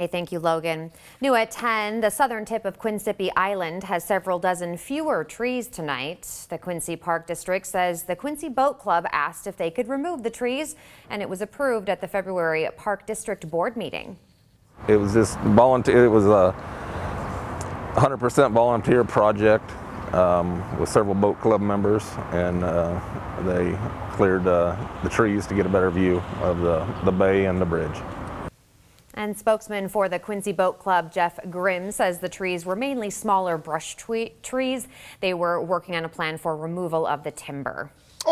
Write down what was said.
Hey, thank you, Logan. New at 10, the southern tip of Quinsippi Island has several dozen fewer trees tonight. The Quincy Park District says the Quincy Boat Club asked if they could remove the trees, and it was approved at the February Park District Board meeting. It was just volunteer. It was a 100% volunteer project with several boat club members, and they cleared the trees to get a better view of the bay and the bridge. And spokesman for the Quincy Boat Club, Jeff Grimm, says the trees were mainly smaller brush trees. They were working on a plan for removal of the timber.